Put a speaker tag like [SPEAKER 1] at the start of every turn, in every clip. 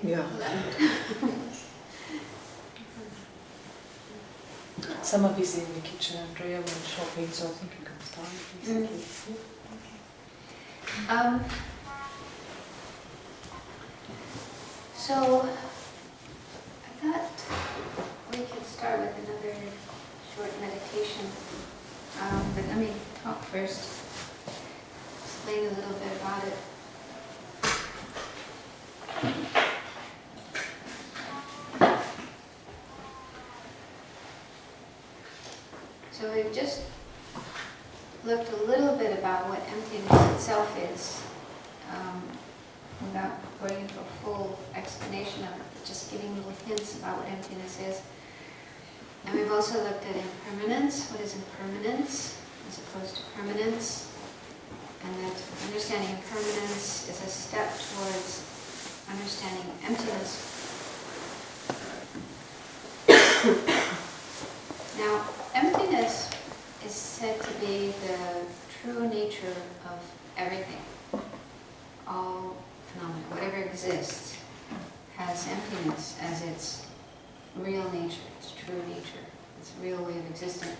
[SPEAKER 1] Yeah.
[SPEAKER 2] left.
[SPEAKER 1] Some are busy in the kitchen. Andrea went shopping, so I think you can start.
[SPEAKER 2] So I thought we could start with another short meditation. But let me talk first, explain a little bit about it. So we've just looked a little bit about what emptiness itself is, without going into a full explanation of it, but just giving little hints about what emptiness is. And we've also looked at impermanence. What is impermanence as opposed to permanence? And that understanding impermanence is a step towards understanding emptiness. Now, emptiness is said to be the true nature of everything. All phenomena, whatever exists, has emptiness as its real nature, its true nature, its real way of existing.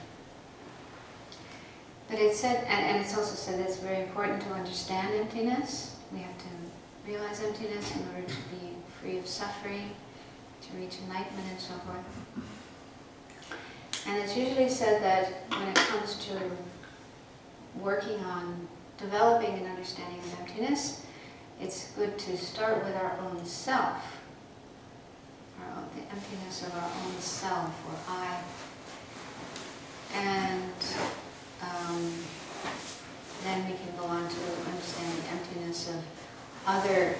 [SPEAKER 2] But it's said, and it's also said that it's very important to understand emptiness. We have to realize emptiness in order to be free of suffering, to reach enlightenment and so forth. And it's usually said that when it comes to working on developing an understanding of emptiness, it's good to start with our own self, the emptiness of our own self, or I. And then we can go on to understand the emptiness of other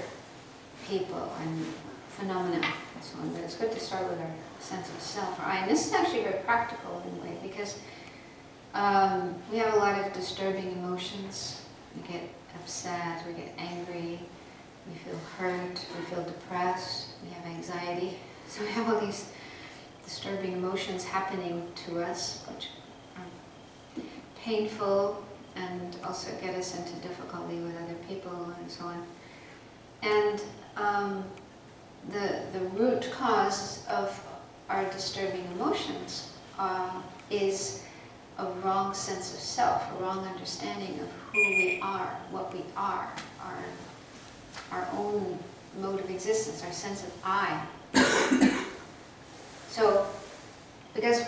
[SPEAKER 2] people and phenomena and so on. But it's good to start with our sense of self, or I. And this is actually very practical in a way, because we have a lot of disturbing emotions. We get upset, we get angry, we feel hurt, we feel depressed, we have anxiety. So we have all these disturbing emotions happening to us, which are painful and also get us into difficulty with other people and so on. And the root cause of our disturbing emotions is a wrong sense of self, a wrong understanding of who we are, what we are, our own mode of existence, our sense of I. So, because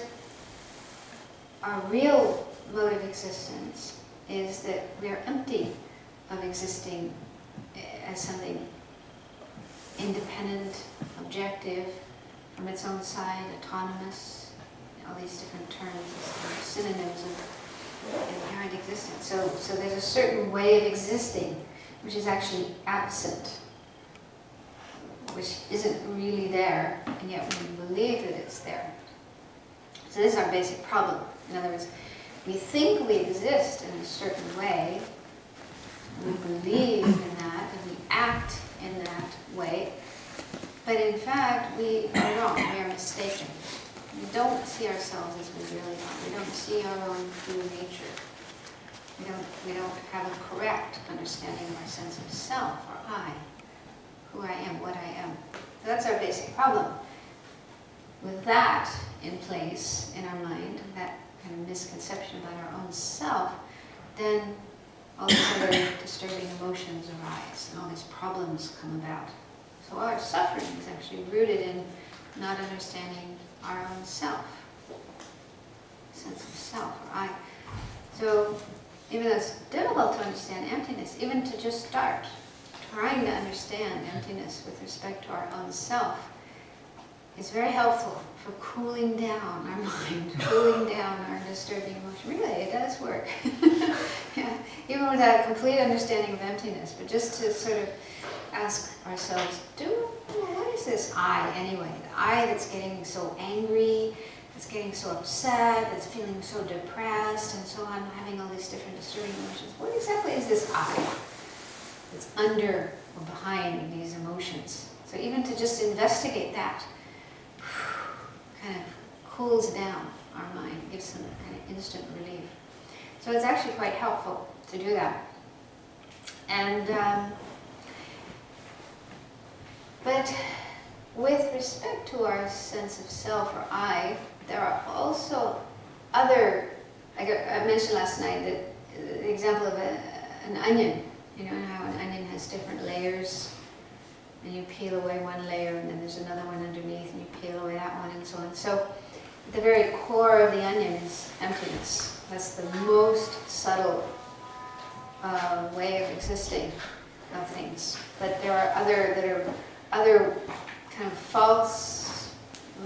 [SPEAKER 2] our real mode of existence is that we are empty of existing as something independent, objective, from its own side, autonomous, all these different terms, these synonyms of inherent existence. So there's a certain way of existing which is actually absent, which isn't really there, and yet we believe that it's there. So this is our basic problem. In other words, we think we exist in a certain way, we believe in that, and we act in that way, but in fact we are wrong, we are mistaken. We don't see ourselves as we really are. We don't see our own true nature. We don't have a correct understanding of our sense of self, or I, who I am, what I am. So that's our basic problem. With that in place in our mind, that kind of misconception about our own self, then all these other disturbing emotions arise, and all these problems come about. So our suffering is actually rooted in not understanding our own self, sense of self, or I. So even though it's difficult to understand emptiness, even to just start trying to understand emptiness with respect to our own self, is very helpful for cooling down our mind, cooling down our disturbing emotion. Really, it does work. Yeah. Even without a complete understanding of emptiness, but just to sort of ask ourselves, what is this I anyway? The I that's getting so angry, that's getting so upset, that's feeling so depressed, and so on, having all these different disturbing emotions. What exactly is this I that's under or behind these emotions? So even to just investigate that kind of cools down our mind, gives some kind of instant relief. So it's actually quite helpful to do that. And but with respect to our sense of self or I, there are also other, I mentioned last night that the example of an onion, you know how an onion has different layers, and you peel away one layer and then there's another one underneath and you peel away that one and so on. So at the very core of the onion is emptiness. That's the most subtle way of existing of things. But there are other kind of false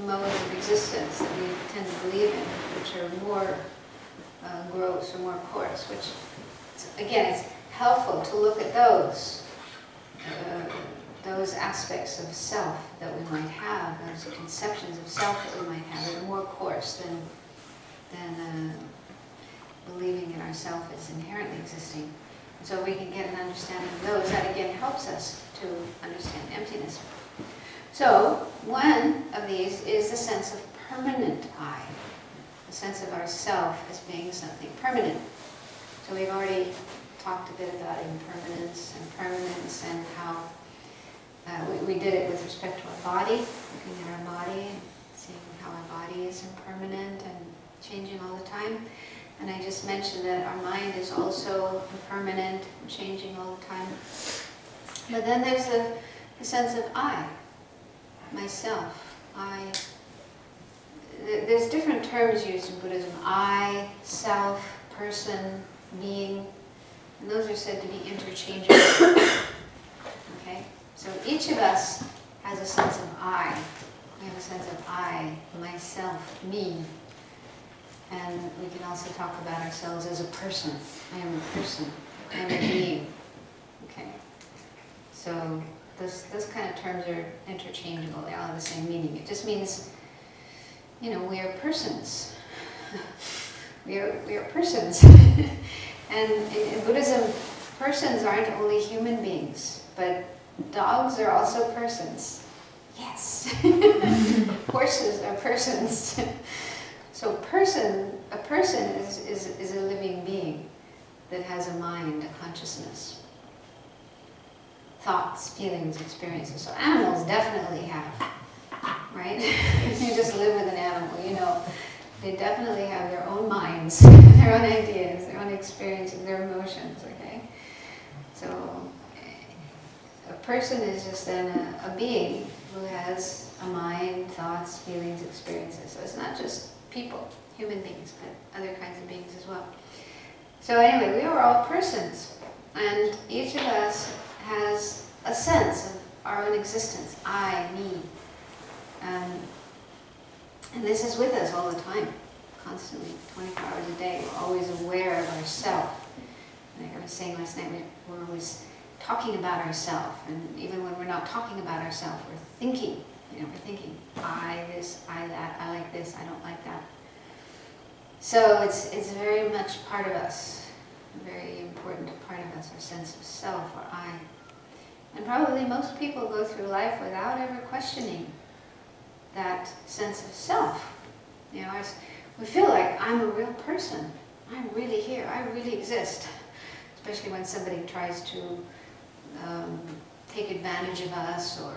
[SPEAKER 2] modes of existence that we tend to believe in, which are more gross or more coarse, which, again, it's helpful to look at those aspects of self that we might have, those conceptions of self that we might have that are more coarse than believing in ourself as inherently existing. And so we can get an understanding of those. That again helps us to understand emptiness. So one of these is the sense of permanent I, the sense of ourself as being something permanent. So we've already talked a bit about impermanence and permanence and how we did it with respect to our body, looking at our body and seeing how our body is impermanent and changing all the time. And I just mentioned that our mind is also impermanent and changing all the time. But then there's the sense of I, myself. There's different terms used in Buddhism. I, self, person, being, and those are said to be interchangeable. Okay? So each of us has a sense of I. We have a sense of I, myself, me. And we can also talk about ourselves as a person. I am a person. I am a being. Okay? So those kind of terms are interchangeable. They all have the same meaning. It just means, you know, we are persons. we are persons. And in Buddhism, persons aren't only human beings, but dogs are also persons. Yes. Horses are persons. So a person is a living being that has a mind, a consciousness. Thoughts, feelings, experiences. So animals definitely have, right? If you just live with an animal, you know, they definitely have their own minds, their own ideas, their own experiences, their emotions, okay? So a person is just then a being who has a mind, thoughts, feelings, experiences. So it's not just people, human beings, but other kinds of beings as well. So anyway, we are all persons, and each of us has a sense of our own existence, I, me. And this is with us all the time, constantly, 24 hours a day. We're always aware of ourselves. Like I was saying last night, we're always talking about ourselves, and even when we're not talking about ourselves, we're thinking. You know, we're thinking, I this, I that, I like this, I don't like that. So it's very much part of us, a very important part of us, our sense of self, or I. And probably most people go through life without ever questioning that sense of self. You know, we feel like I'm a real person. I'm really here. I really exist. Especially when somebody tries to take advantage of us or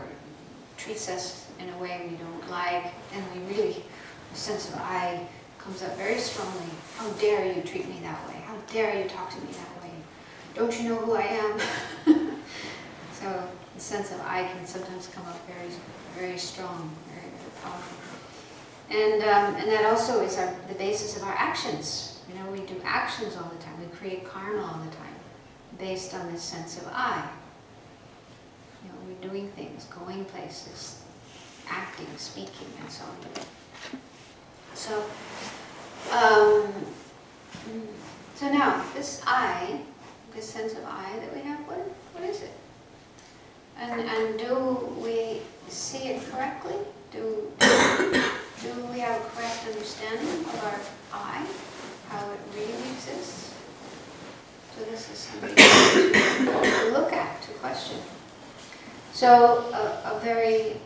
[SPEAKER 2] treats us in a way we don't like, and we really, a sense of I comes up very strongly. How dare you treat me that way? How dare you talk to me that way? Don't you know who I am? So the sense of I can sometimes come up very, very strong, very, very powerful. And that also is the basis of our actions. You know, we do actions all the time. We create karma all the time, based on this sense of I. You know, we're doing things, going places, acting, speaking, and so on. So now, this I, this sense of I that we have, what is it? And do we see it correctly? Do we have a correct understanding of our I, how it really exists? So this is something to look at, to question. So a very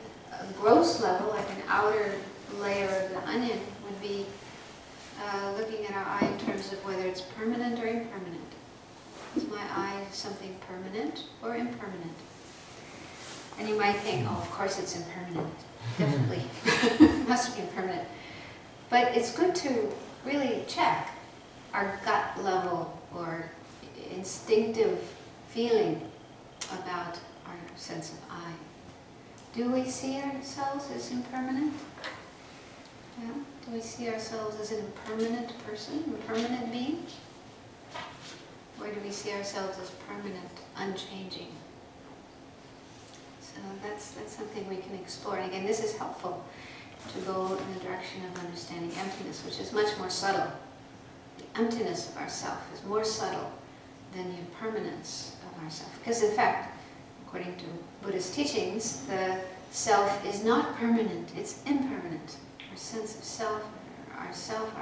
[SPEAKER 2] gross level, like an outer layer of the onion, would be looking at our I in terms of whether it's permanent or impermanent. Is my I something permanent or impermanent? And you might think, oh, of course it's impermanent. Definitely. It must be impermanent. But it's good to really check our gut level or instinctive feeling about our sense of I. Do we see ourselves as impermanent? Yeah? Do we see ourselves as an impermanent person, impermanent being? Or do we see ourselves as permanent, unchanging? So that's something we can explore. And again, this is helpful to go in the direction of understanding emptiness, which is much more subtle. The emptiness of ourself is more subtle than the impermanence of ourself. Because in fact, according to Buddhist teachings, the self is not permanent, it's impermanent. Our sense of self, our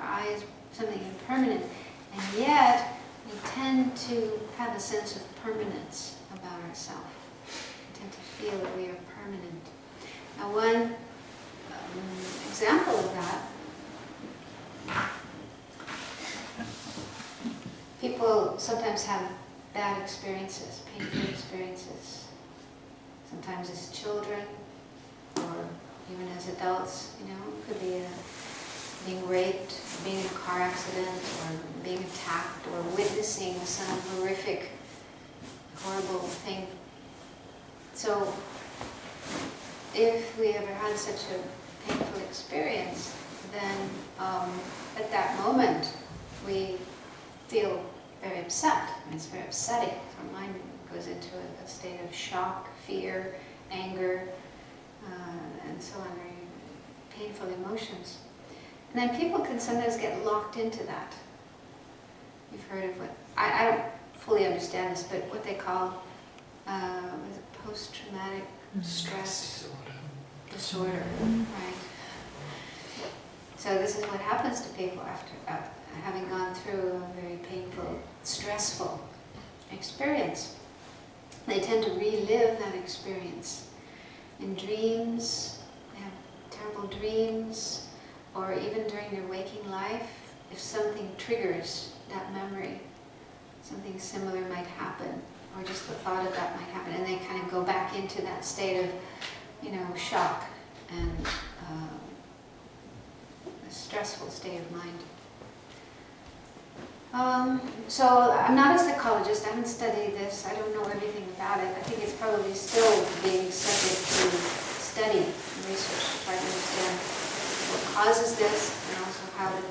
[SPEAKER 2] I is something impermanent, and yet we tend to have a sense of permanence about ourselves. We tend to feel that we are permanent. Now one example of that, people sometimes have bad experiences, painful experiences. Sometimes as children, or even as adults, you know, it could be being raped, being in a car accident, or being attacked, or witnessing some horrific, horrible thing. So, if we ever had such a painful experience, then at that moment we feel very upset. It's very upsetting. Our mind goes into a state of shock, fear, anger, and so on, very painful emotions. And then people can sometimes get locked into that. You've heard of what, I don't fully understand this, but what they call post-traumatic stress disorder, right? So this is what happens to people after having gone through a very painful, stressful experience. They tend to relive that experience in dreams. They have terrible dreams, or even during their waking life. If something triggers that memory, something similar might happen, or just the thought of that might happen, and they kind of go back into that state of, you know, shock and a stressful state of mind. So I'm not a psychologist, I haven't studied this, I don't know everything about it. I think it's probably still being subject to study and research to try to understand what causes this, and also how to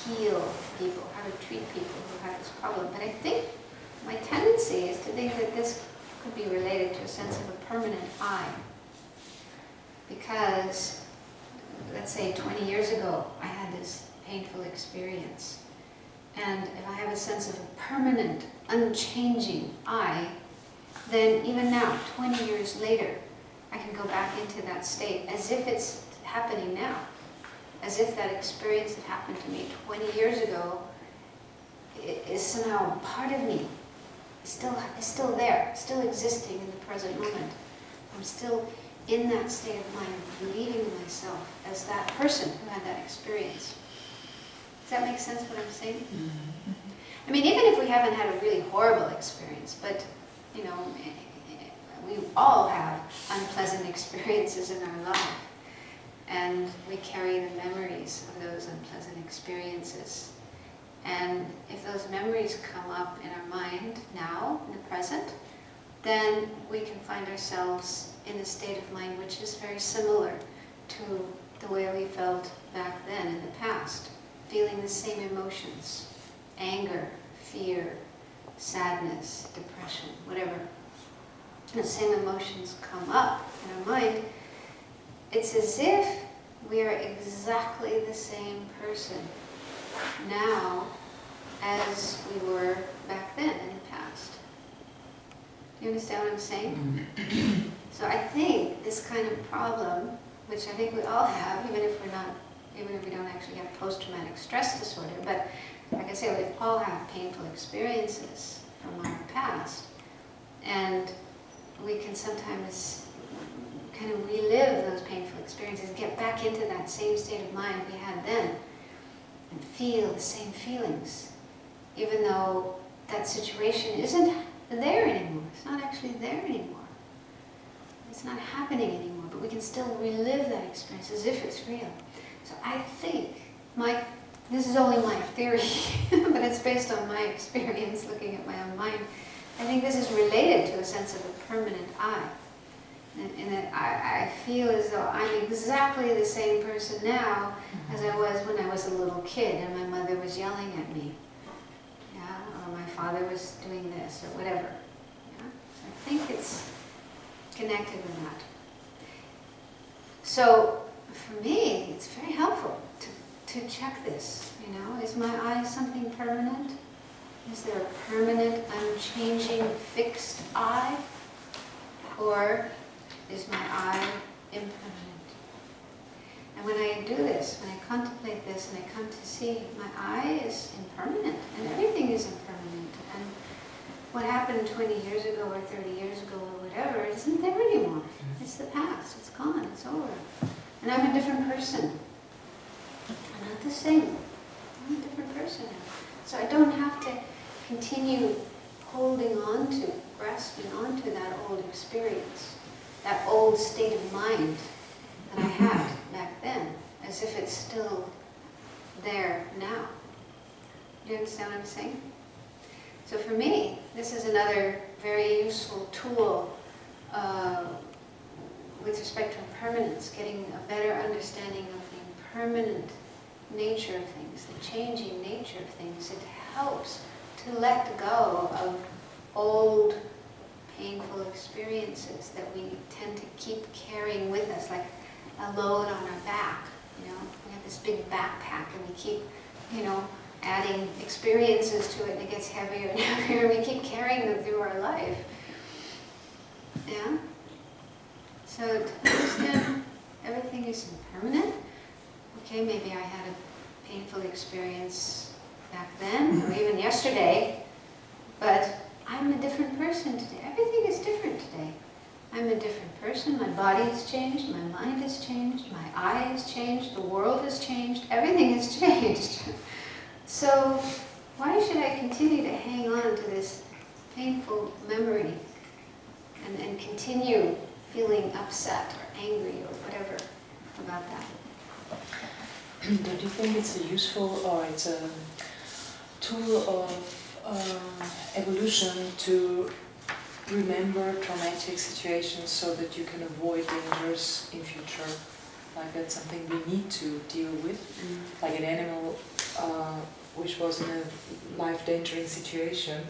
[SPEAKER 2] heal people, how to treat people who have this problem. But I think my tendency is to think that this could be related to a sense of a permanent I. Because, let's say 20 years ago, I had this painful experience. And if I have a sense of a permanent, unchanging I, then even now, 20 years later, I can go back into that state as if it's happening now. As if that experience that happened to me 20 years ago is somehow part of me. It's still there, still existing in the present moment. I'm still in that state of mind, believing in myself as that person who had that experience. Does that make sense what I'm saying? Mm-hmm. I mean, even if we haven't had a really horrible experience, but, you know, we all have unpleasant experiences in our life. And we carry the memories of those unpleasant experiences. And if those memories come up in our mind now, in the present, then we can find ourselves in a state of mind which is very similar to the way we felt back then in the past. Feeling the same emotions, anger, fear, sadness, depression, whatever. The same emotions come up in our mind. It's as if we are exactly the same person now as we were back then in the past. Do you understand what I'm saying? So I think this kind of problem, which I think we all have, even if we don't actually have post-traumatic stress disorder, but like I say, we all have painful experiences from our past, and we can sometimes kind of relive those painful experiences, get back into that same state of mind we had then, and feel the same feelings, even though that situation isn't there anymore. It's not actually there anymore. it's not happening anymore, but we can still relive that experience as if it's real. So I think this is only my theory, but it's based on my experience looking at my own mind. I think this is related to a sense of a permanent I. And that I feel as though I'm exactly the same person now as I was when I was a little kid and my mother was yelling at me. Yeah, or my father was doing this or whatever. Yeah? So I think it's connected with that. So for me, it's very helpful to check this. You know, is my I something permanent? Is there a permanent, unchanging, fixed I? Or is my I impermanent? And when I do this, when I contemplate this and I come to see my I is impermanent and everything is impermanent, and what happened 20 years ago or 30 years ago or whatever isn't there anymore. It's the past, it's gone, it's over. And I'm a different person. I'm not the same. I'm a different person now. So I don't have to continue holding on to, grasping onto that old experience, that old state of mind that I had back then, as if it's still there now. Do you understand what I'm saying? So for me, this is another very useful tool with respect to impermanence, getting a better understanding of the impermanent nature of things, the changing nature of things. It helps to let go of old, painful experiences that we tend to keep carrying with us, like a load on our back. You know, we have this big backpack and we keep, you know, adding experiences to it, and it gets heavier and heavier, and we keep carrying them through our life. Yeah? So to understand everything is impermanent, okay, maybe I had a painful experience back then, or even yesterday, but I'm a different person today. Everything is different today. I'm a different person. My body has changed, my mind has changed, my eye has changed, the world has changed, everything has changed. So why should I continue to hang on to this painful memory and continue feeling upset or angry or whatever about that?
[SPEAKER 1] Don't you think it's a useful, or it's a tool of evolution to remember traumatic situations so that you can avoid dangers in future? Like that's something we need to deal with. Like an animal which was in a life-endangering situation,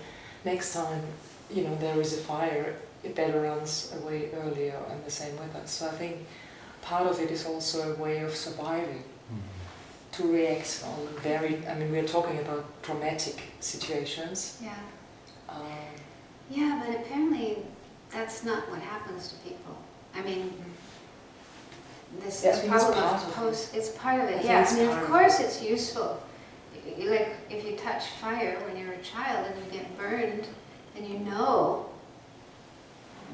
[SPEAKER 1] next time, you know, there is a fire, it better runs away earlier, and the same with us. So I think part of it is also a way of surviving, to react on I mean, we're talking about traumatic situations.
[SPEAKER 2] Yeah. Yeah, but apparently that's not what happens to people. I mean, this is probably it's part of it. Yeah, I mean, of course it's useful. Like, if you touch fire when you're a child and you get burned, then you know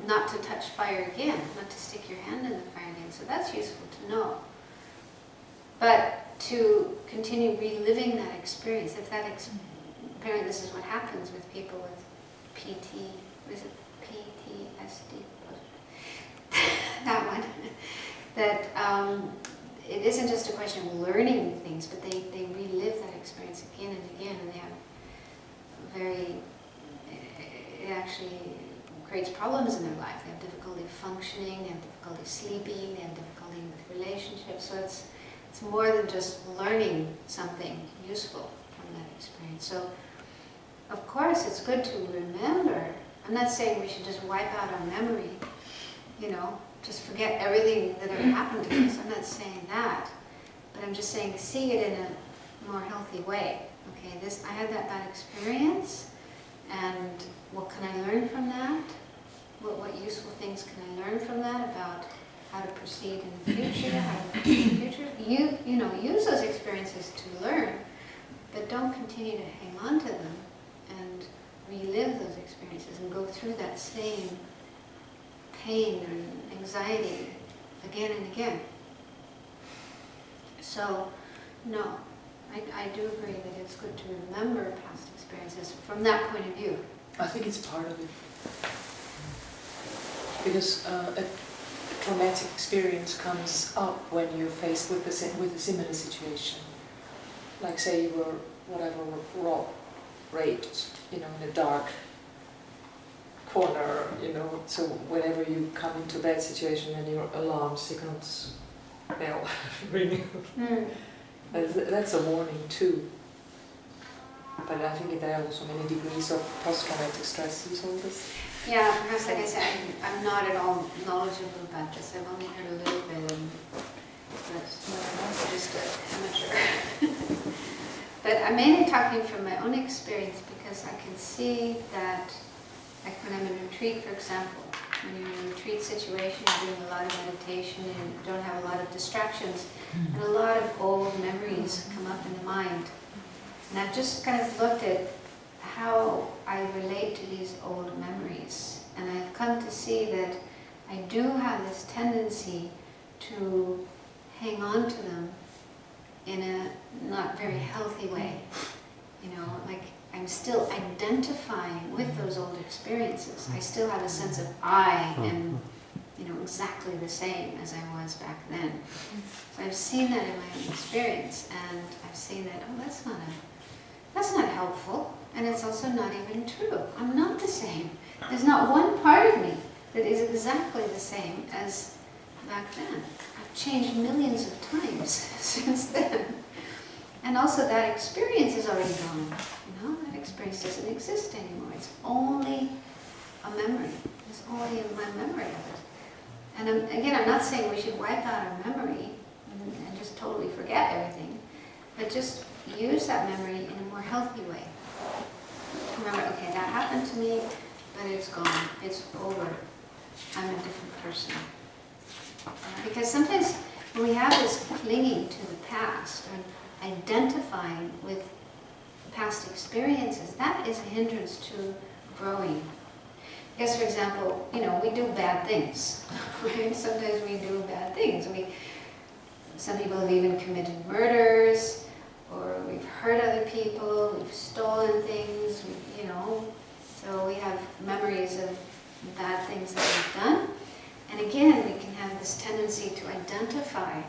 [SPEAKER 2] not to touch fire again, not to stick your hand in the fire again. So that's useful to know. But to continue reliving that experience, if that apparently this is what happens with people with PTSD, that one, that it isn't just a question of learning things, but they relive that experience again and again, and they have it actually creates problems in their life. They have difficulty functioning, they have difficulty sleeping, they have difficulty with relationships. So it's more than just learning something useful from that experience. So of course it's good to remember. I'm not saying we should just wipe out our memory, you know, just forget everything that ever happened to us. I'm not saying that, but I'm just saying see it in a more healthy way. Okay, I had that bad experience, and what can I learn from that? What useful things can I learn from that about how to proceed in the future, how to proceed in the future? You know, use those experiences to learn, but don't continue to hang on to them and relive those experiences and go through that same pain and anxiety again and again. So, no, I do agree that it's good to remember past experiences from that point of view.
[SPEAKER 1] I think it's part of it. Because traumatic experience comes up when you're faced with a similar situation. Like say you were raped, in a dark corner, so whenever you come into that situation and your alarm signals bell ringing, that's a warning too. But I think there are also many degrees of post-traumatic stress disorders.
[SPEAKER 2] Yeah, perhaps like I said, I'm not at all knowledgeable about this. I've only heard a little bit, but I'm just an amateur. But I'm mainly talking from my own experience because I can see that, like when I'm in retreat, for example, when you're in a retreat situation, you're doing a lot of meditation and you don't have a lot of distractions, and a lot of old memories come up in the mind. And I've just kind of looked at how I relate to these old memories. And I've come to see that I do have this tendency to hang on to them in a not very healthy way. Like I'm still identifying with those old experiences. I still have a sense of I am, exactly the same as I was back then. So I've seen that in my own experience, and I've seen that, that's not helpful, and it's also not even true. I'm not the same. There's not one part of me that is exactly the same as back then. I've changed millions of times since then. And also that experience is already gone. That experience doesn't exist anymore. It's only a memory. It's only in my memory of it. And again, I'm not saying we should wipe out our memory and just totally forget everything, but just use that memory in a more healthy way. Remember, okay, that happened to me, but it's gone. It's over. I'm a different person. Because sometimes when we have this clinging to the past and identifying with past experiences, that is a hindrance to growing. Because, for example, we do bad things, right? Sometimes we do bad things. Some people have even committed murders, or we've hurt other people, we've stolen things, so we have memories of bad things that we've done. And again, we can have this tendency to identify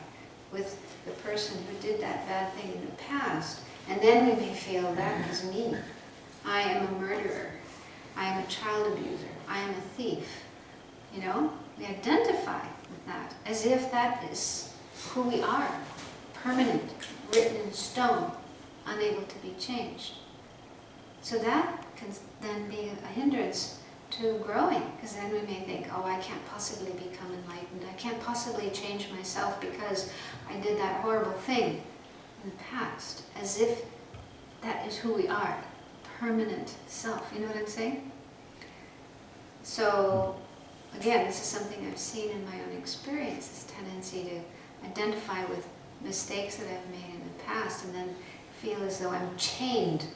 [SPEAKER 2] with the person who did that bad thing in the past. And then we may feel, that is me. I am a murderer. I am a child abuser. I am a thief. We identify with that as if that is who we are. Permanent, written in stone, unable to be changed. So that can then be a hindrance to growing, because then we may think, oh, I can't possibly become enlightened. I can't possibly change myself because I did that horrible thing in the past, as if that is who we are, permanent self. You know what I'm saying? So, again, this is something I've seen in my own experience, this tendency to identify with mistakes that I've made in the past and then feel as though I'm chained,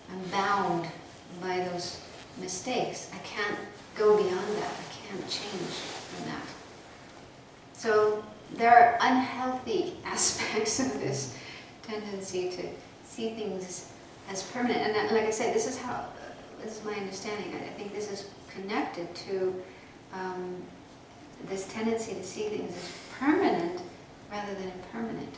[SPEAKER 2] I'm bound by those mistakes. I can't go beyond that. I can't change from that. So there are unhealthy aspects of this tendency to see things as permanent. And like I said, this is my understanding. I think this is connected to this tendency to see things as permanent rather than impermanent.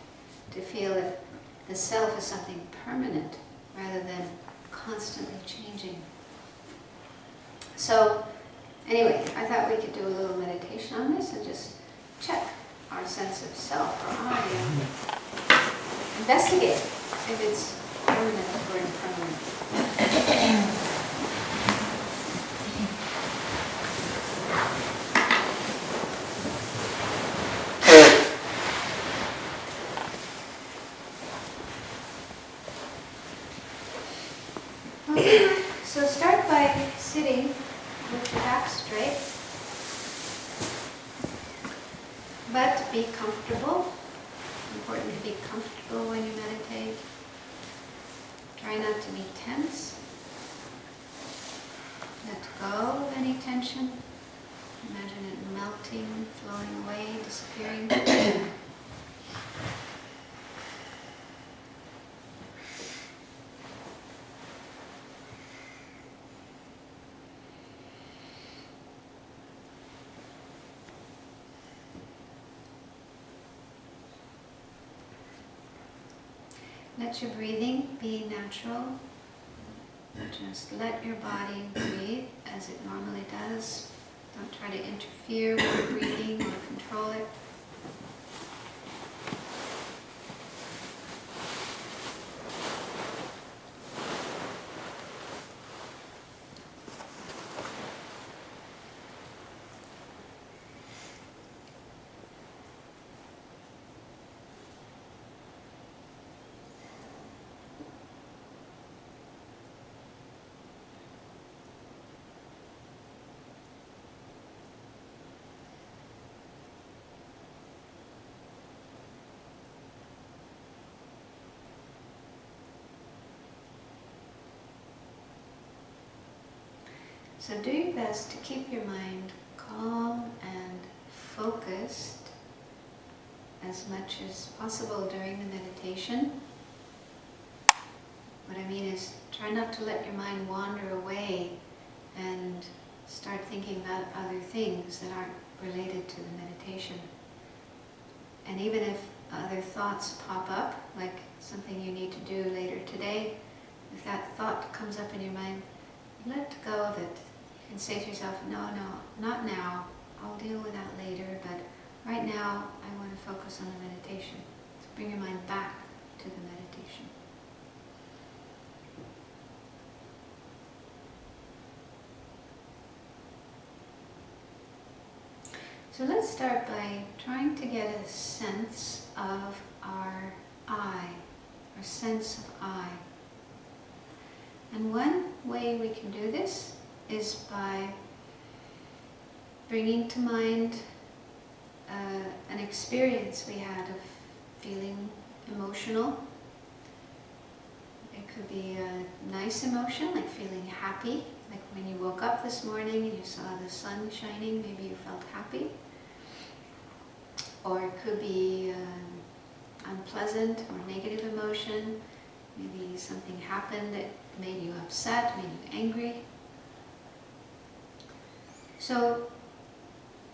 [SPEAKER 2] To feel that the self is something permanent rather than constantly changing. So, anyway, I thought we could do a little meditation on this and just check our sense of self, our I, and investigate if it's permanent or impermanent. Okay, so start by sitting with your back straight, but be comfortable. Important to be comfortable when you meditate. Try not to be tense. Let go of any tension. Imagine it melting, flowing away, disappearing. Let your breathing be natural. Just let your body breathe as it normally does. Don't try to interfere with your breathing or control it. So do your best to keep your mind calm and focused as much as possible during the meditation. What I mean is, try not to let your mind wander away and start thinking about other things that aren't related to the meditation. And even if other thoughts pop up, like something you need to do later today, if that thought comes up in your mind, let go of it. You can say to yourself, no, not now. I'll deal with that later, but right now I want to focus on the meditation. So bring your mind back to the meditation. So let's start by trying to get a sense of our I, our sense of I. And one way we can do this is by bringing to mind an experience we had of feeling emotional. It could be a nice emotion, like feeling happy, like when you woke up this morning and you saw the sun shining, maybe you felt happy. Or it could be unpleasant or negative emotion. Maybe something happened that made you upset, made you angry. So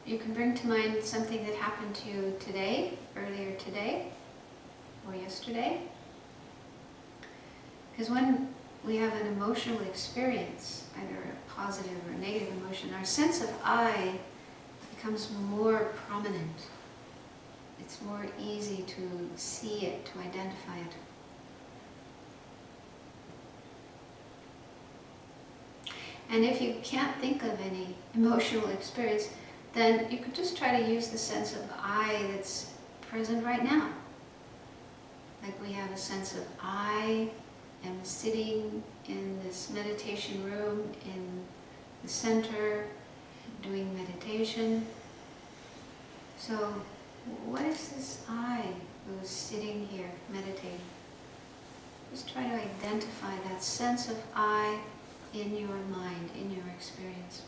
[SPEAKER 2] you can bring to mind something that happened to you today, earlier today, or yesterday. Because when we have an emotional experience, either a positive or a negative emotion, our sense of I becomes more prominent. It's more easy to see it, to identify it. And if you can't think of any emotional experience, then you could just try to use the sense of I that's present right now. Like we have a sense of I am sitting in this meditation room in the center, doing meditation. So what is this I who's sitting here meditating? Just try to identify that sense of I in your mind, in your experience.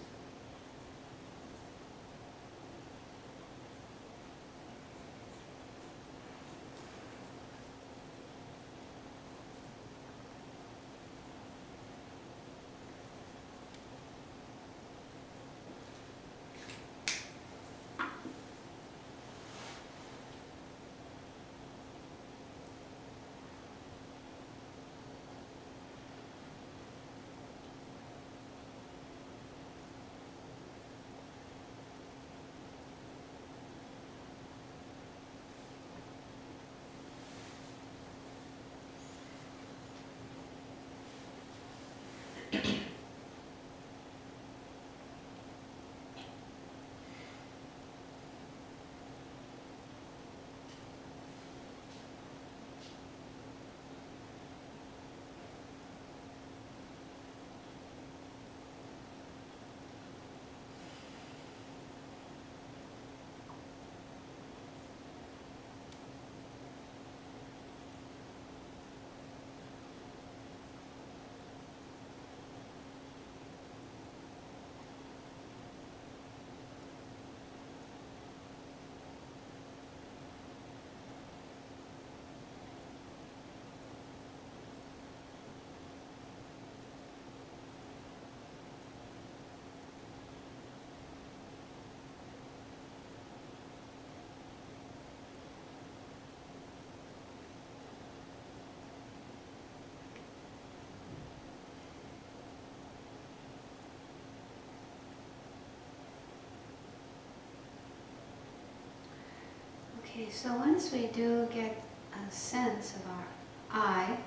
[SPEAKER 2] Okay, so once we do get a sense of our I,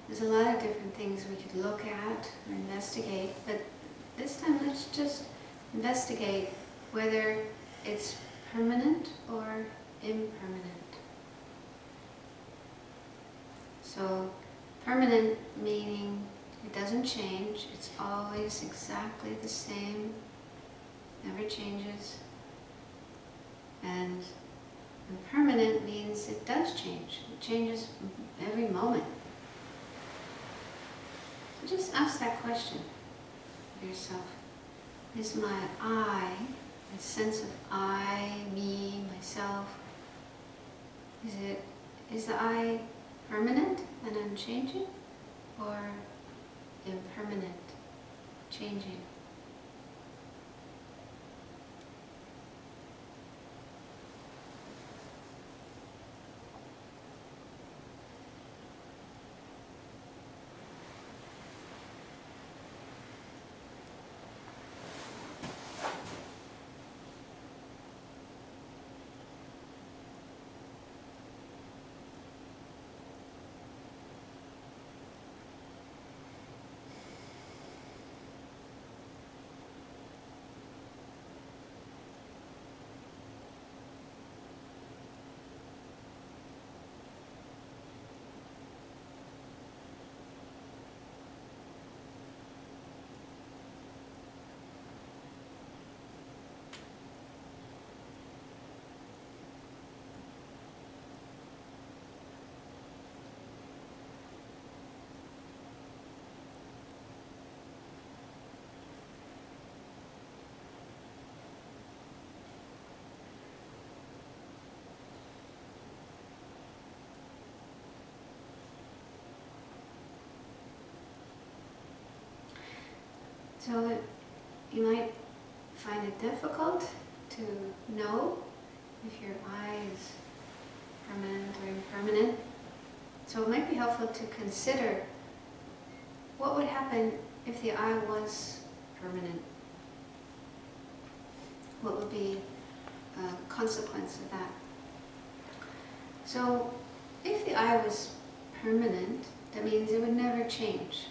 [SPEAKER 2] there's a lot of different things we could look at or investigate, but this time let's just investigate whether it's permanent or impermanent. So permanent meaning it doesn't change, it's always exactly the same, never changes. And impermanent means it does change. It changes every moment. So just ask that question of yourself. Is my I, a sense of I, me, myself, is the I permanent and unchanging, or impermanent, changing? So you might find it difficult to know if your I is permanent or impermanent. So it might be helpful to consider what would happen if the I was permanent. What would be a consequence of that? So if the I was permanent, that means it would never change.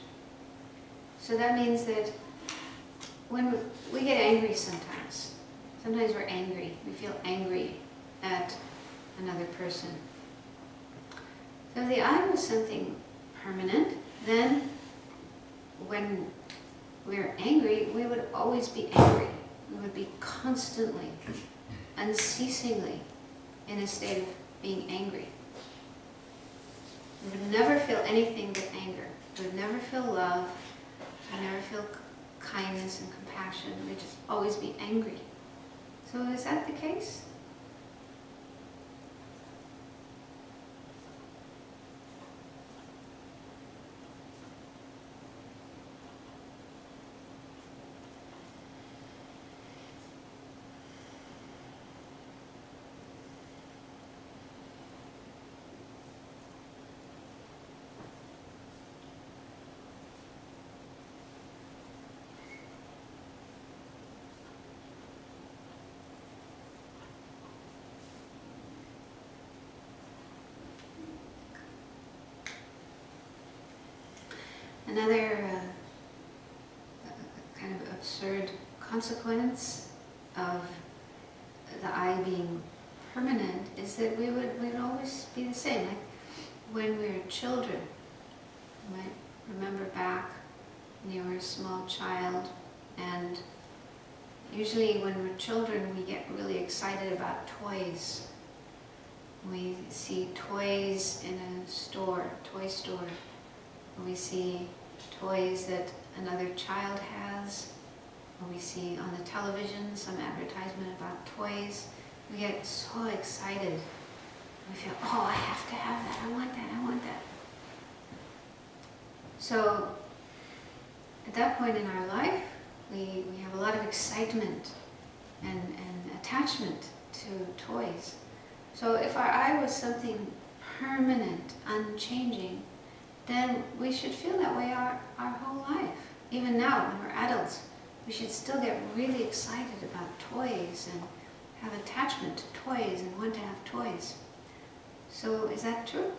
[SPEAKER 2] So that means that when we get angry sometimes we're angry, we feel angry at another person. So if the I was something permanent, then when we're angry, we would always be angry. We would be constantly, unceasingly in a state of being angry. We would never feel anything but anger. We would never feel love. We would never feel kindness and compassion. We'd just always be angry. So is that the case? Another kind of absurd consequence of the I being permanent is that we would always be the same. Like when we were children, you might remember back when you were a small child, and usually when we're children we get really excited about toys. We see toys in a store, toy store. We see toys that another child has, or we see on the television some advertisement about toys. We get so excited. We feel, oh, I have to have that, I want that, I want that. So at that point in our life, we have a lot of excitement and attachment to toys. So if our I was something permanent, unchanging, then we should feel that way our whole life. Even now, when we're adults, we should still get really excited about toys and have attachment to toys and want to have toys. So is that true?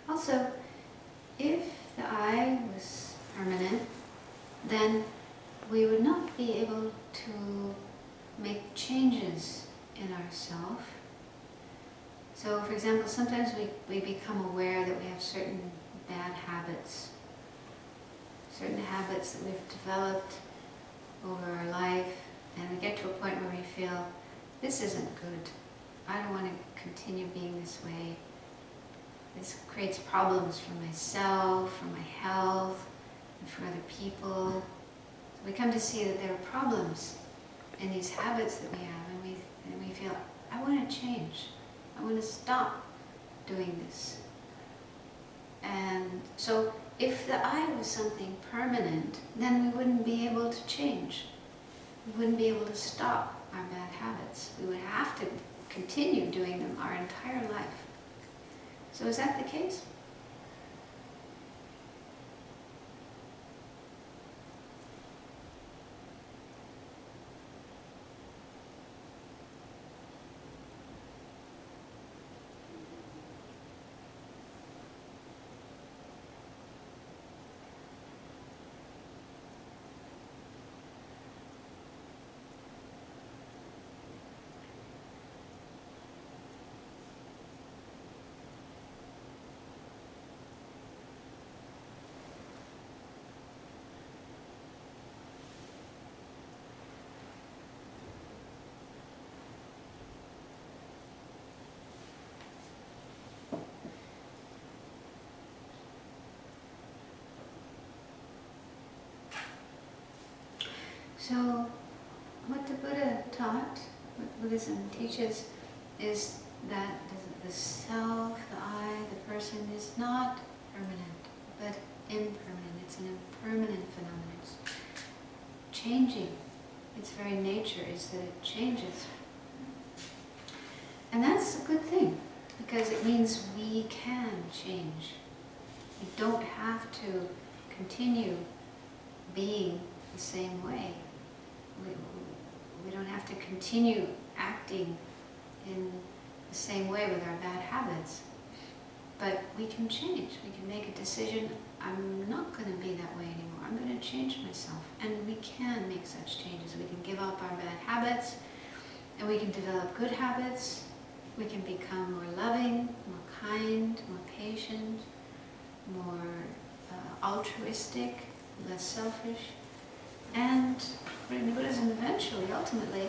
[SPEAKER 2] Also, if the I was permanent, then we would not be able to make changes in ourselves. So, for example, sometimes we become aware that we have certain bad habits, certain habits that we've developed over our life, and we get to a point where we feel, this isn't good. I don't want to continue being this way. This creates problems for myself, for my health, and for other people. So we come to see that there are problems in these habits that we have, and we feel, I want to change. I want to stop doing this. And so if the I was something permanent, then we wouldn't be able to change. We wouldn't be able to stop our bad habits. We would have to continue doing them our entire life. So is that the case? So what the Buddha taught, what Buddhism teaches, is that the self, the I, the person is not permanent, but impermanent. It's an impermanent phenomenon. It's changing. Its very nature is that it changes. And that's a good thing, because it means we can change. We don't have to continue being the same way. We don't have to continue acting in the same way with our bad habits. But we can change. We can make a decision, I'm not going to be that way anymore. I'm going to change myself. And we can make such changes. We can give up our bad habits, and we can develop good habits. We can become more loving, more kind, more patient, more altruistic, less selfish. And in Buddhism, eventually, ultimately,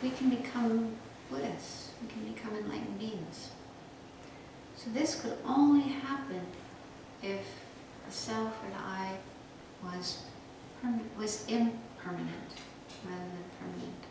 [SPEAKER 2] we can become Buddhists. We can become enlightened beings. So this could only happen if the self or the I was impermanent rather than permanent.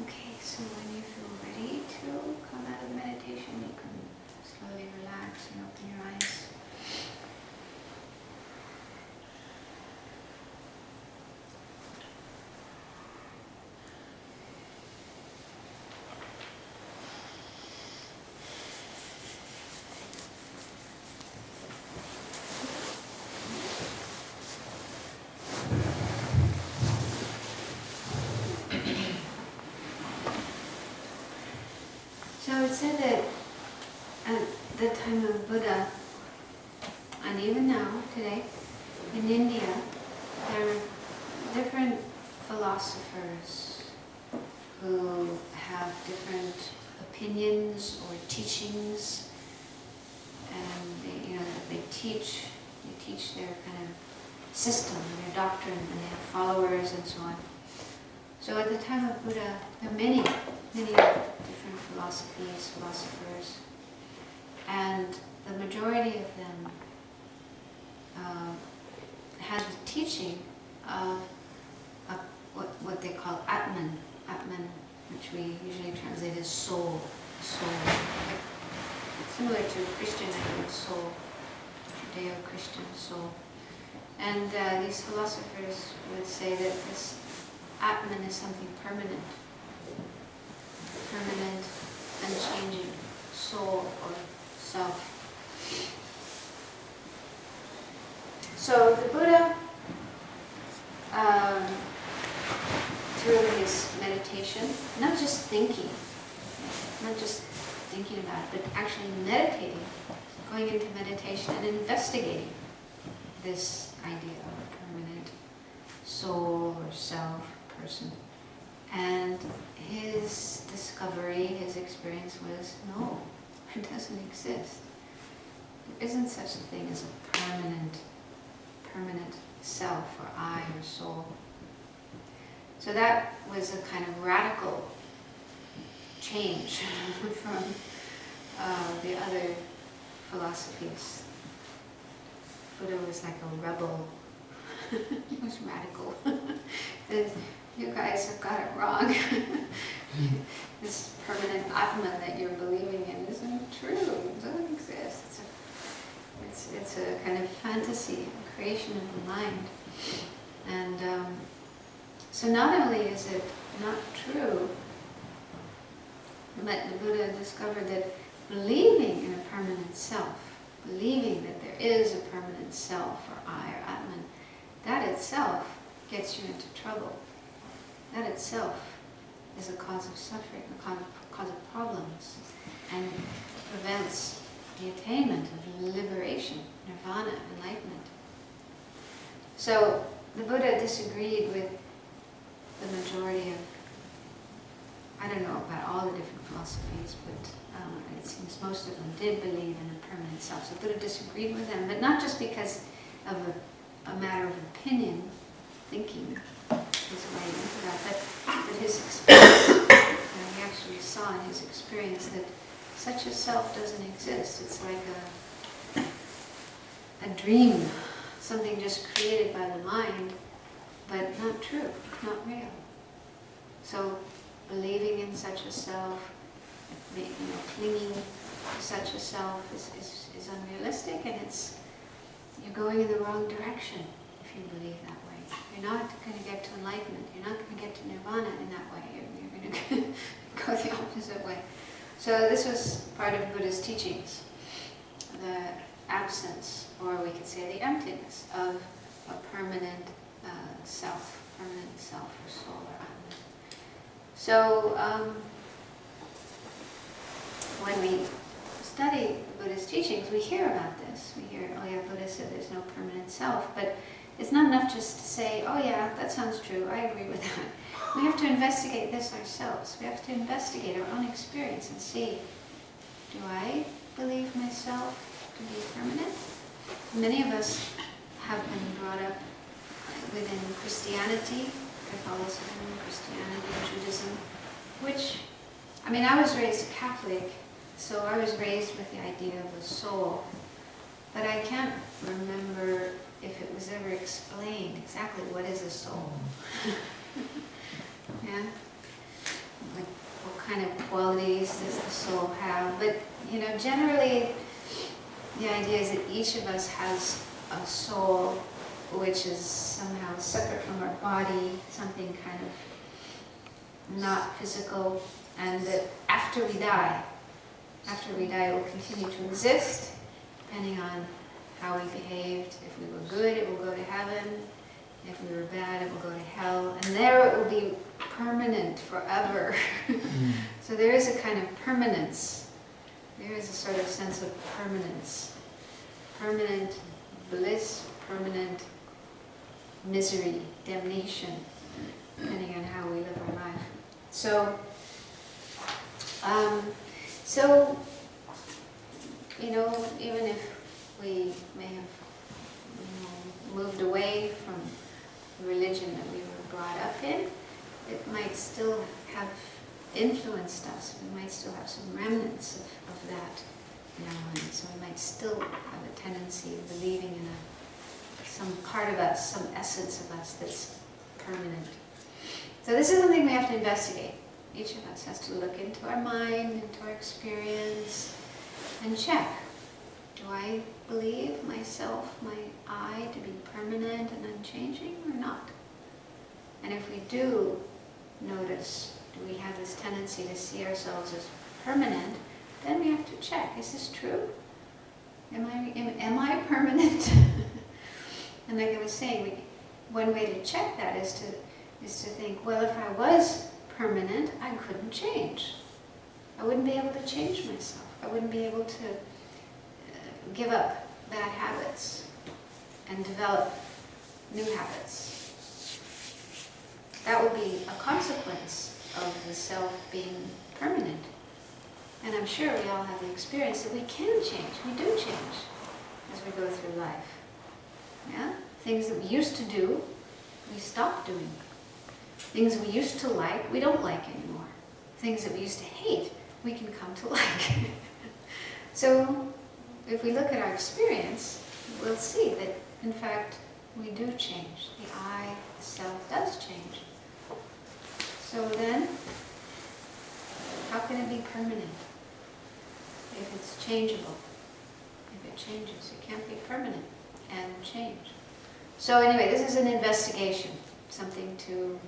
[SPEAKER 2] Okay, so when you feel ready to come out of the meditation, you can slowly relax and open your eyes. the time of Buddha, and even now, today, in India, there are different philosophers who have different opinions or teachings, and they teach their kind of system, their doctrine, and they have followers and so on. So at the time of Buddha, there are many different philosophies, philosophers, and the majority of them had the teaching of what they call Atman, which we usually translate as soul, like, similar to Christian idea of soul, Judeo-Christian soul. And these philosophers would say that this Atman is something permanent, unchanging, soul or self. So the Buddha, through his meditation, not just thinking about it, but actually meditating, going into meditation and investigating this idea of a permanent soul or self, person. And his discovery, his experience was, no, it doesn't exist. There isn't such a thing as a permanent self or I or soul. So that was a kind of radical change from the other philosophies. Buddha was like a rebel. He was radical. You guys have got it wrong. This permanent Atman that you're believing in isn't true. It doesn't exist. It's a kind of fantasy, a creation of the mind. And so not only is it not true, but the Buddha discovered that believing in a permanent self, believing that there is a permanent self or I or Atman, that itself gets you into trouble. That itself is a cause of suffering, a cause of problems, and prevents the attainment of liberation, nirvana, enlightenment. So the Buddha disagreed with the majority of, I don't know about all the different philosophies, but it seems most of them did believe in a permanent self. So Buddha disagreed with them, but not just because of a matter of opinion, thinking his way into that, but his experience. He actually saw in his experience that such a self doesn't exist. It's like a dream, something just created by the mind, but not true, not real. So believing in such a self, clinging to such a self is unrealistic, and you're going in the wrong direction if you believe that way. You're not going to get to enlightenment. You're not going to get to nirvana in that way. You're going to go the opposite way. So this was part of Buddha's teachings, the absence, or we could say the emptiness, of a permanent self or soul or Atman. So when we study the Buddha's teachings, we hear about this. We hear, oh yeah, Buddha said there's no permanent self, but it's not enough just to say, oh yeah, that sounds true, I agree with that. We have to investigate this ourselves. We have to investigate our own experience and see, do I believe myself to be permanent? Many of us have been brought up within Christianity, Catholicism, Christianity, Judaism, which, I was raised Catholic, so I was raised with the idea of a soul, but I can't remember if it was ever explained exactly what is a soul. Yeah? Like, what kind of qualities does the soul have? But, generally, the idea is that each of us has a soul which is somehow separate from our body, something kind of not physical, and that after we die, it will continue to exist, depending on how we behaved. If we were good, it will go to heaven. If we were bad, it will go to hell. And there it will be permanent forever. So there is a kind of permanence there is a sort of sense of permanence. Permanent bliss, permanent misery, damnation, depending on how we live our life. So, you know, even if we may have moved away from the religion that we were brought up in, it might still have influenced us. We might still have some remnants of that in our minds. So we might still have a tendency of believing in some part of us, some essence of us that's permanent. So this is something we have to investigate. Each of us has to look into our mind, into our experience, and check. Do I believe myself, my I, to be permanent and unchanging or not? And if we do notice, do we have this tendency to see ourselves as permanent, then we have to check, is this true? Am I permanent? And like I was saying, one way to check that is to think, well, if I was permanent, I couldn't change. I wouldn't be able to change myself. I wouldn't be able to give up bad habits and develop new habits. That would be a consequence of the self being permanent. And I'm sure we all have the experience that we can change. We do change as we go through life. Yeah? Things that we used to do, we stop doing. Things we used to like, we don't like anymore. Things that we used to hate, we can come to like. So, if we look at our experience, we'll see that, in fact, we do change. The I, the self, does change. So then, how can it be permanent? If it's changeable. If it changes, it can't be permanent and change. So anyway, this is an investigation, something to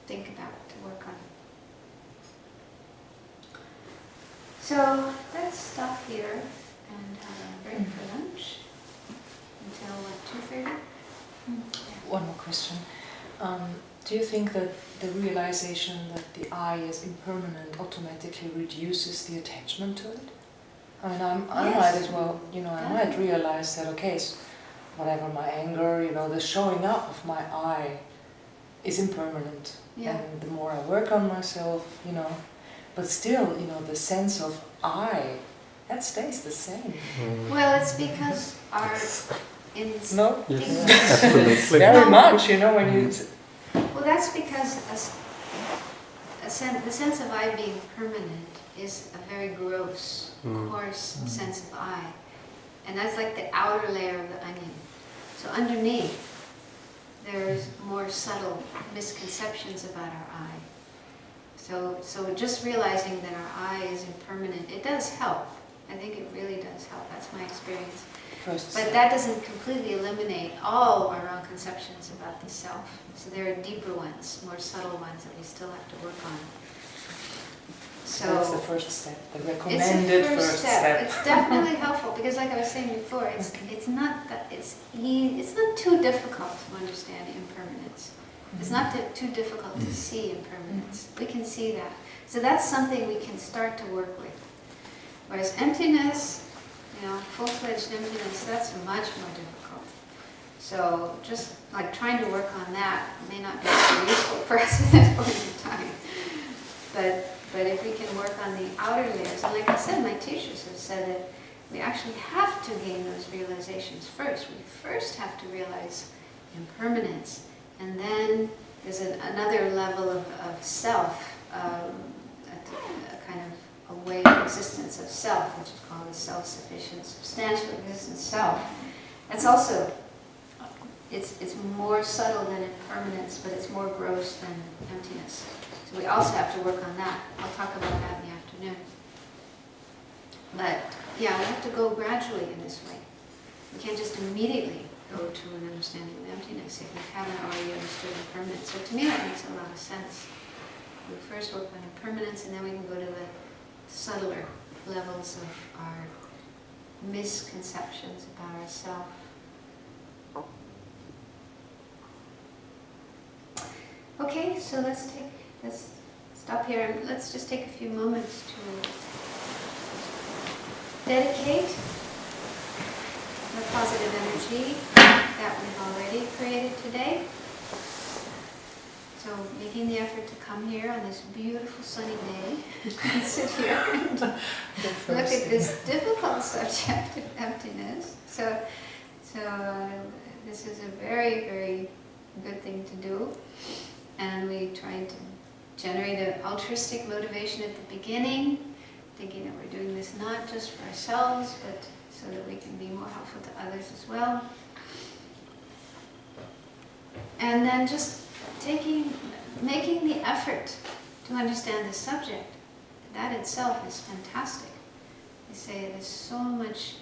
[SPEAKER 2] think about, to work on. So let's stop here and have a break for lunch until what, 2:30?
[SPEAKER 1] One more question. Do you think that the realization that the I is impermanent automatically reduces the attachment to it? I mean, I might as well, I might realize that, okay, so whatever my anger, the showing up of my I is impermanent.
[SPEAKER 2] Yeah.
[SPEAKER 1] And the more I work on myself, but still, the sense of I, that stays the same.
[SPEAKER 2] Well, it's because our
[SPEAKER 1] No?
[SPEAKER 3] Yes, absolutely.
[SPEAKER 1] Very much, when you...
[SPEAKER 2] Well, that's because the sense of I being permanent is a very gross, coarse sense of I. And that's like the outer layer of the onion. So underneath, there's more subtle misconceptions about our I. So just realizing that our I is impermanent, it does help. I think it really does help. That's my experience. But that doesn't completely eliminate all our wrong conceptions about the self. So there are deeper ones, more subtle ones that we still have to work on. So
[SPEAKER 1] that's the first step, the recommended first step.
[SPEAKER 2] It's definitely helpful because, like I was saying before, it's not too difficult to understand impermanence. It's not too difficult to see impermanence. We can see that. So that's something we can start to work with. Whereas emptiness, full-fledged emptiness, that's much more difficult. So just like trying to work on that may not be so useful for us at this point in time. But if we can work on the outer layers, and like I said, my teachers have said that we actually have to gain those realizations first. We first have to realize impermanence, and then there's another level of self, a kind of a way of existence of self, which is called the self-sufficient, substantial existence self. That's also, it's more subtle than impermanence, but it's more gross than emptiness. So we also have to work on that. I'll talk about that in the afternoon. But yeah, we have to go gradually in this way. We can't just immediately go to an understanding of emptiness if we haven't already understood impermanence. So to me that makes a lot of sense. We first work on impermanence and then we can go to the subtler levels of our misconceptions about ourselves. Okay, so let's stop here and let's just take a few moments to dedicate the positive energy that we've already created today. So making the effort to come here on this beautiful sunny day and sit here and look at this difficult subject of emptiness. So this is a very, very good thing to do. And we try to generate an altruistic motivation at the beginning, thinking that we're doing this not just for ourselves, but so that we can be more helpful to others as well. And then just making the effort to understand the subject, that itself is fantastic. They say there's so much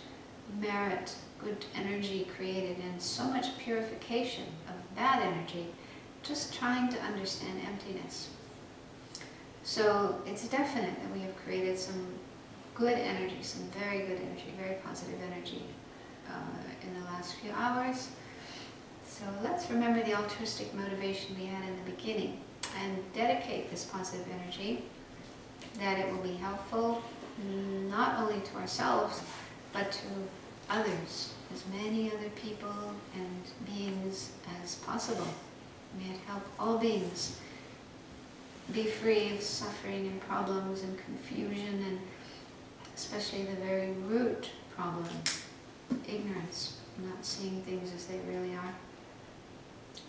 [SPEAKER 2] merit, good energy created, and so much purification of bad energy, just trying to understand emptiness. So it's definite that we have created some good energy, some very good energy, very positive energy in the last few hours. So let's remember the altruistic motivation we had in the beginning and dedicate this positive energy, that it will be helpful not only to ourselves, but to others, as many other people and beings as possible. May it help all beings be free of suffering and problems and confusion, and especially the very root problem, ignorance, not seeing things as they really are.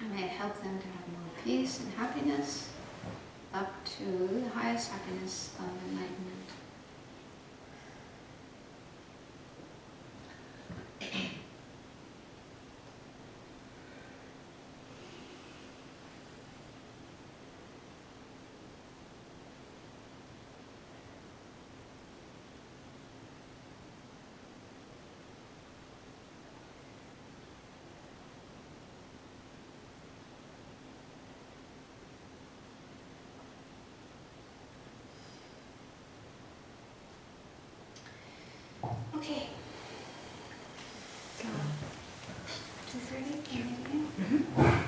[SPEAKER 2] And may it help them to have more peace and happiness, up to the highest happiness of enlightenment. Okay. So, 2:30, can you hear me?